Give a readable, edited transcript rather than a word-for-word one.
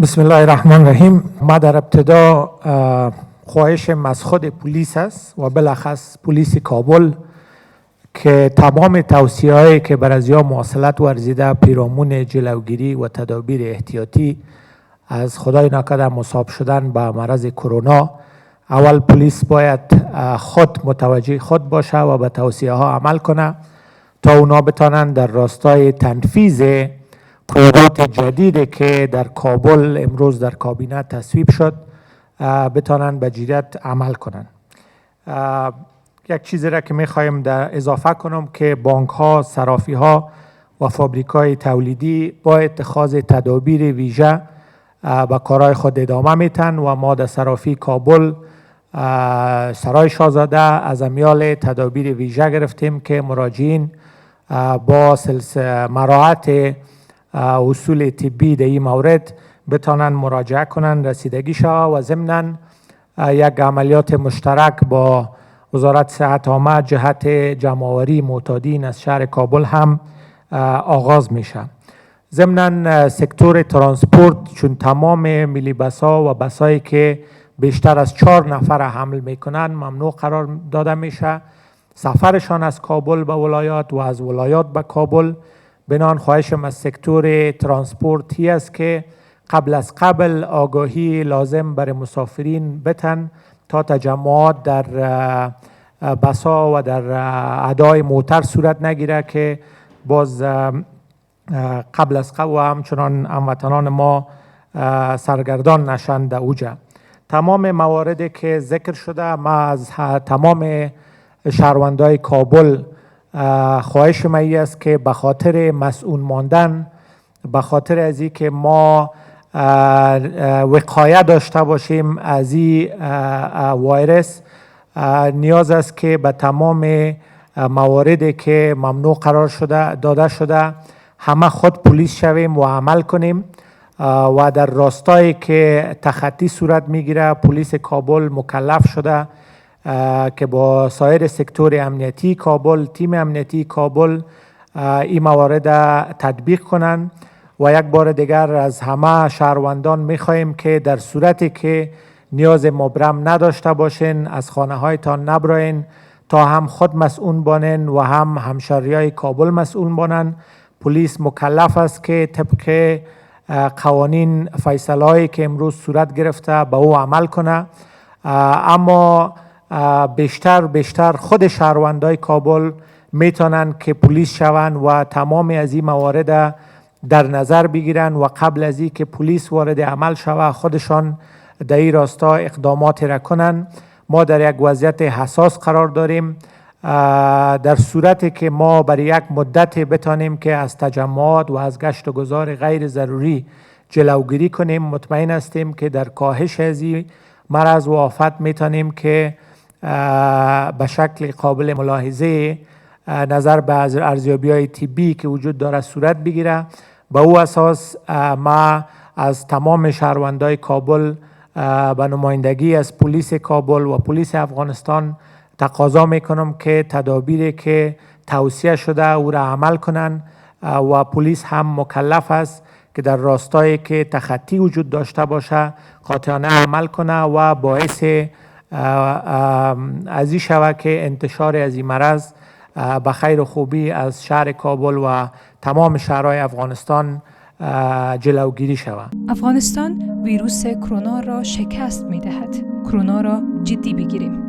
بسم الله الرحمن الرحیم. ما در ابتدا خواهشم از خود پلیس است و بالاخص پلیس کابل که تمام توصیه‌هایی که بر از یا مواصلت ورزیده پیرامون جلوگیری و تدابیر احتیاطی از خدای ناکرده مصاب شدن به مرض کرونا، اول پلیس باید خود متوجه خود باشه و به توصیه ها عمل کنه تا اونا بتانند در راستای تنفیذ قرارات جدید که در کابل امروز در کابینه تصویب شد بتانند به جدیت عمل کنند. یک چیزی را که میخوایم در اضافه کنم که بانک ها، صرافی ها و فابریکای تولیدی با اتخاذ تدابیر ویژه به کارهای خود ادامه میتن و ما در صرافی کابل سرای شاهزاده از امیال تدابیر ویژه گرفتیم که مراجعین با مراعات اصول طبی در این مورد بتانن مراجعه کنن رسیدگی شود و ضمناً یک عملیات مشترک با وزارت صحت عامه جهت جمع‌آوری معتادین از شهر کابل هم آغاز میشه. ضمناً سکتور ترانسپورت چون تمام ملی بس‌ها و بسایی که بیشتر از 4 نفر حمل میکنن ممنوع قرار داده میشه سفرشان از کابل به ولایات و از ولایات به کابل. بنان خواهشم از سکتور ترانسپورتی است که قبل آگاهی لازم برای مسافرین بتن تا تجمعات در بسا و در ادای موتر صورت نگیره که باز قبل و همچنان هموطنان ما سرگردان نشند اوجه. تمام مواردی که ذکر شده ما از تمام شهروندای کابل خواهش ما است که به خاطر مسئول ماندن، به خاطر از این که ما وقایه داشته باشیم از این ویروس، نیاز است که به تمام مواردی که ممنوع قرار داده شده همه خود پلیس شویم و عمل کنیم و در راستایی که تخطی صورت میگیره پلیس کابل مکلف شده که با سایر سکتور امنیتی کابل، تیم امنیتی کابل این موارد تطبیق کنند و یک بار دیگر از همه شهروندان میخواهیم که در صورتی که نیاز مبرم نداشته باشین از خانه هایتان نبراین تا هم خود مسئول بانن و هم همشهریای کابل مسئول بانن. پلیس مکلف است که طبق قوانین فیصله‌ای که امروز صورت گرفته به او عمل کنه، اما بیشتر خود شهروندای کابل میتونن که پلیس شون و تمام از این موارد در نظر بگیرن و قبل از این که پلیس وارد عمل شود خودشان در این راستا اقدامات را کنن. ما در یک وضعیت حساس قرار داریم. در صورتی که ما برای یک مدت بتانیم که از تجمعات و از گشت و گذار غیر ضروری جلوگیری کنیم، مطمئن هستیم که در کاهش از این مرض و آفت میتونیم که به شکل قابل ملاحظه نظر به ارزیابی‌های طبی که وجود داره صورت بگیره. به او اساس ما از تمام شهروندای کابل به نمایندگی از پلیس کابل و پلیس افغانستان تقاضا میکنم که تدابیری که توصیه شده او را عمل کنن و پلیس هم مکلف است که در راستایی که تخطی وجود داشته باشه قاطعانه عمل کنه و باعث از این شود که انتشار از این مرض به خیر و خوبی از شهر کابل و تمام شهرهای افغانستان جلوگیری شود. افغانستان ویروس کرونا را شکست می دهد. کرونا را جدی بگیریم.